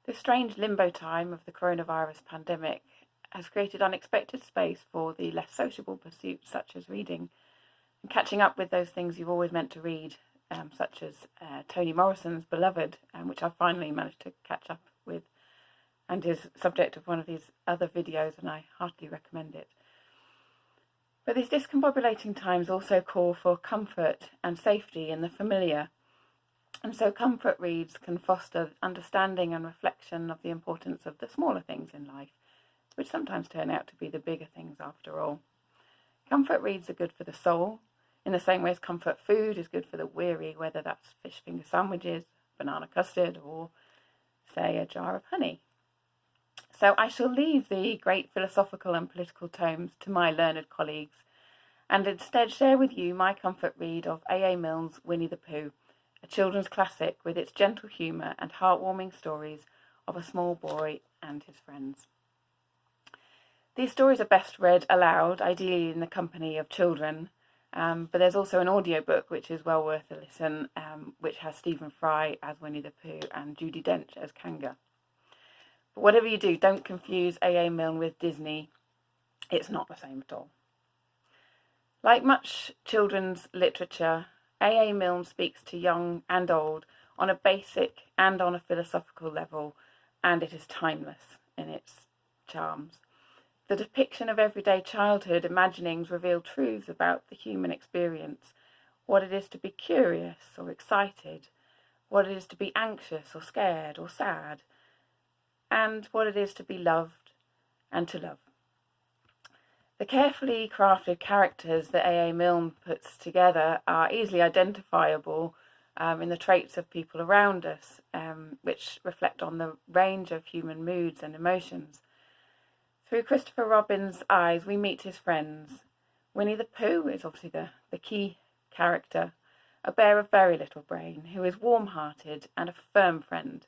This strange limbo time of the coronavirus pandemic has created unexpected space for the less sociable pursuits such as reading and catching up with those things you've always meant to read, such as Toni Morrison's Beloved, which I finally managed to catch up with and is subject of one of these other videos, and I heartily recommend it. But these discombobulating times also call for comfort and safety in the familiar. And so comfort reads can foster understanding and reflection of the importance of the smaller things in life, which sometimes turn out to be the bigger things after all. Comfort reads are good for the soul, in the same way as comfort food is good for the weary, whether that's fish finger sandwiches, banana custard, or, say, a jar of honey. So I shall leave the great philosophical and political tomes to my learned colleagues, and instead share with you my comfort read of A. Milne's Winnie the Pooh, a children's classic with its gentle humour and heartwarming stories of a small boy and his friends. These stories are best read aloud, ideally in the company of children, but there's also an audiobook which is well worth a listen, which has Stephen Fry as Winnie the Pooh and Judi Dench as Kanga. But whatever you do, don't confuse A. Milne with Disney. It's not the same at all. Like much children's literature, A. Milne speaks to young and old on a basic and on a philosophical level, and it is timeless in its charms. The depiction of everyday childhood imaginings reveal truths about the human experience, what it is to be curious or excited, what it is to be anxious or scared or sad, and what it is to be loved and to love. The carefully crafted characters that A. Milne puts together are easily identifiable in the traits of people around us, which reflect on the range of human moods and emotions. Through Christopher Robin's eyes, we meet his friends. Winnie the Pooh is obviously the key character, a bear of very little brain, who is warm-hearted and a firm friend,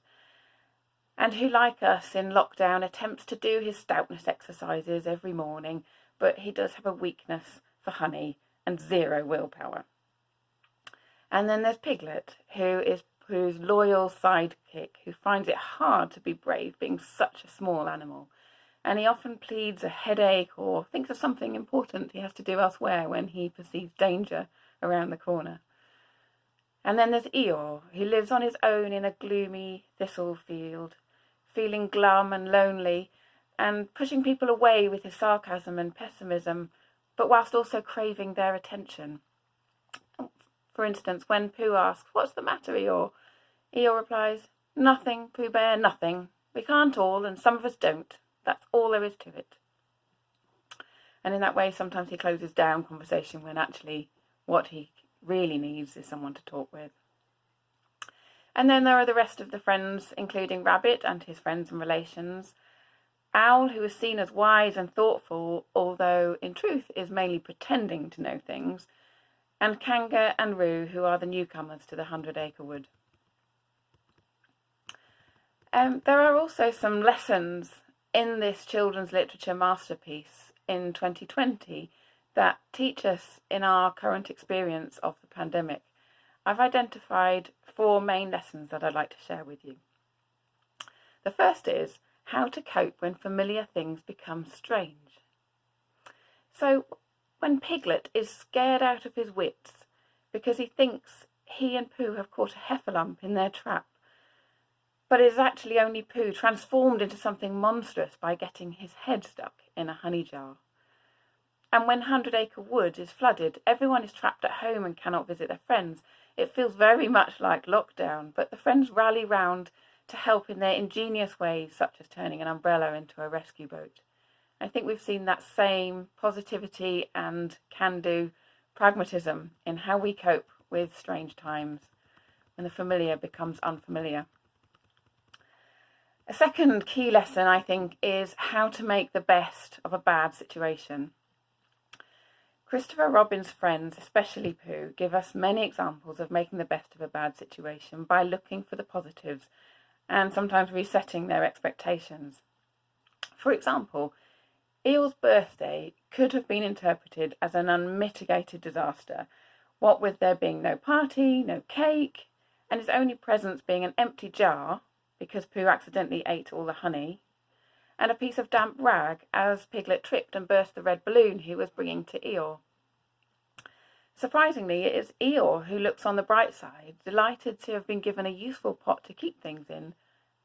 and who, like us in lockdown, attempts to do his stoutness exercises every morning, but he does have a weakness for honey and zero willpower. And then there's Piglet, who is Pooh's loyal sidekick, who finds it hard to be brave being such a small animal, and he often pleads a headache or thinks of something important he has to do elsewhere when he perceives danger around the corner. And then there's Eeyore, who lives on his own in a gloomy thistle field, feeling glum and lonely, and pushing people away with his sarcasm and pessimism, but whilst also craving their attention. For instance, when Pooh asks, "What's the matter, Eeyore?" Eeyore replies, "Nothing, Pooh Bear, nothing. We can't all, and some of us don't. That's all there is to it." And in that way, sometimes he closes down conversation when actually what he really needs is someone to talk with. And then there are the rest of the friends, including Rabbit and his friends and relations, Owl, who is seen as wise and thoughtful, although in truth is mainly pretending to know things, and Kanga and Roo, who are the newcomers to the 100-acre wood. There are also some lessons in this children's literature masterpiece in 2020 that teach us in our current experience of the pandemic. I've identified 4 main lessons that I'd like to share with you. The first is how to cope when familiar things become strange. So when Piglet is scared out of his wits because he thinks he and Pooh have caught a heffalump in their trap, but it is actually only Pooh transformed into something monstrous by getting his head stuck in a honey jar. And when 100-acre wood is flooded, everyone is trapped at home and cannot visit their friends. It feels very much like lockdown, but the friends rally round to help in their ingenious ways, such as turning an umbrella into a rescue boat. I think we've seen that same positivity and can-do pragmatism in how we cope with strange times when the familiar becomes unfamiliar. A second key lesson, I think, is how to make the best of a bad situation. Christopher Robin's friends, especially Pooh, give us many examples of making the best of a bad situation by looking for the positives and sometimes resetting their expectations. For example, Eeyore's birthday could have been interpreted as an unmitigated disaster, what with there being no party, no cake, and his only presents being an empty jar, because Pooh accidentally ate all the honey, and a piece of damp rag as Piglet tripped and burst the red balloon he was bringing to Eeyore. Surprisingly, it is Eeyore who looks on the bright side, delighted to have been given a useful pot to keep things in,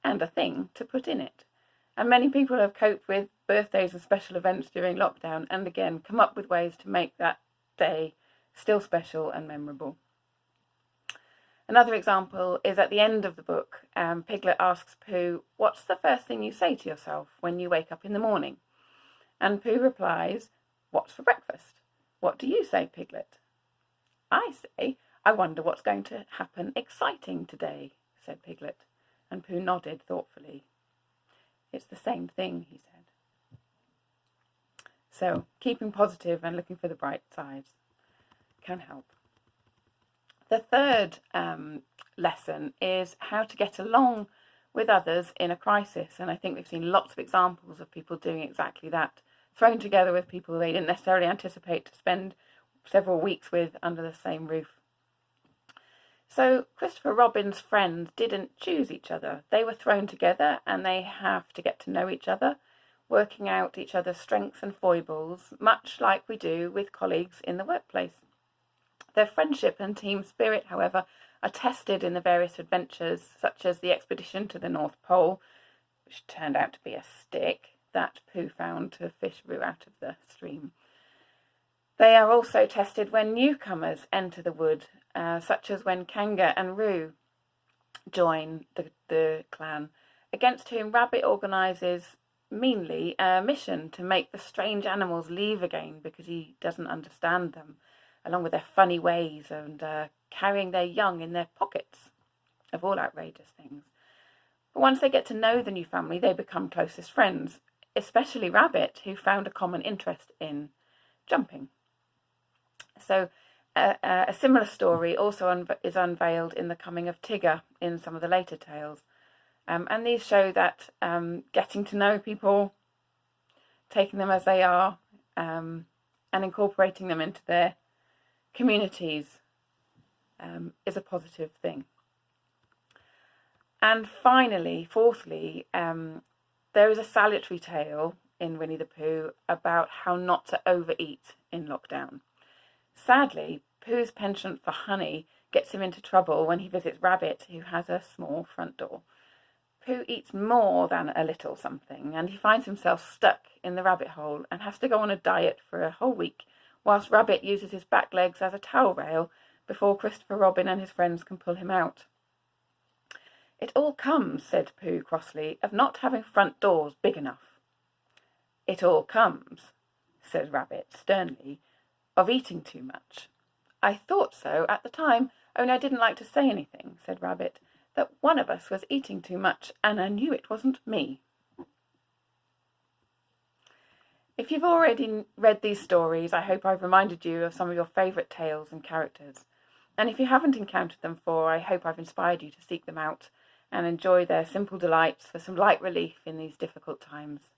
and a thing to put in it. And many people have coped with birthdays and special events during lockdown, and again come up with ways to make that day still special and memorable. Another example is at the end of the book. Piglet asks Pooh, "What's the first thing you say to yourself when you wake up in the morning?" And Pooh replies, "What's for breakfast?" "What do you say, Piglet?" "I say, I wonder what's going to happen exciting today," said Piglet, and Pooh nodded thoughtfully. "It's the same thing," he said. So, keeping positive and looking for the bright sides can help. The third lesson is how to get along with others in a crisis, and I think we've seen lots of examples of people doing exactly that, thrown together with people they didn't necessarily anticipate to spend several weeks with under the same roof. So Christopher Robin's friends didn't choose each other. They were thrown together and they have to get to know each other, working out each other's strengths and foibles, much like we do with colleagues in the workplace. Their friendship and team spirit, however, are tested in the various adventures, such as the expedition to the North Pole, which turned out to be a stick that Pooh found to fish Roo out of the stream. They are also tested when newcomers enter the wood, such as when Kanga and Roo join the clan, against whom Rabbit organises meanly a mission to make the strange animals leave again because he doesn't understand them, along with their funny ways and carrying their young in their pockets, of all outrageous things. But once they get to know the new family, they become closest friends, especially Rabbit, who found a common interest in jumping. So a similar story also is unveiled in the coming of Tigger in some of the later tales. And these show that getting to know people, taking them as they are, and incorporating them into their communities is a positive thing. And finally, fourthly, there is a salutary tale in Winnie the Pooh about how not to overeat in lockdown. Sadly, Pooh's penchant for honey gets him into trouble when he visits Rabbit, who has a small front door. Pooh eats more than a little something, and he finds himself stuck in the rabbit hole and has to go on a diet for a whole week, whilst Rabbit uses his back legs as a towel rail before Christopher Robin and his friends can pull him out. "It all comes," said Pooh crossly, "of not having front doors big enough." "It all comes," said Rabbit sternly, "of eating too much." "I thought so at the time, only I didn't like to say anything," said Rabbit, "that one of us was eating too much, and I knew it wasn't me." If you've already read these stories, I hope I've reminded you of some of your favourite tales and characters. And if you haven't encountered them before, I hope I've inspired you to seek them out and enjoy their simple delights for some light relief in these difficult times,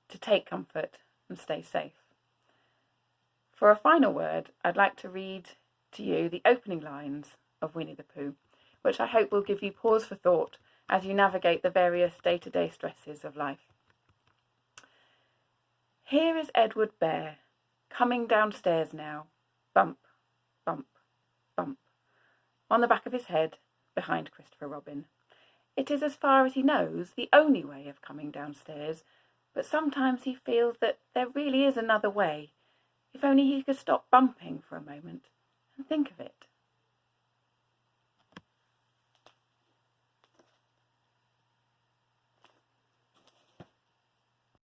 to take comfort and stay safe. For a final word, I'd like to read to you the opening lines of Winnie the Pooh, which I hope will give you pause for thought as you navigate the various day-to-day stresses of life. "Here is Edward Bear, coming downstairs now, bump, bump, bump, on the back of his head, behind Christopher Robin. It is, as far as he knows, the only way of coming downstairs, but sometimes he feels that there really is another way, if only he could stop bumping for a moment and think of it.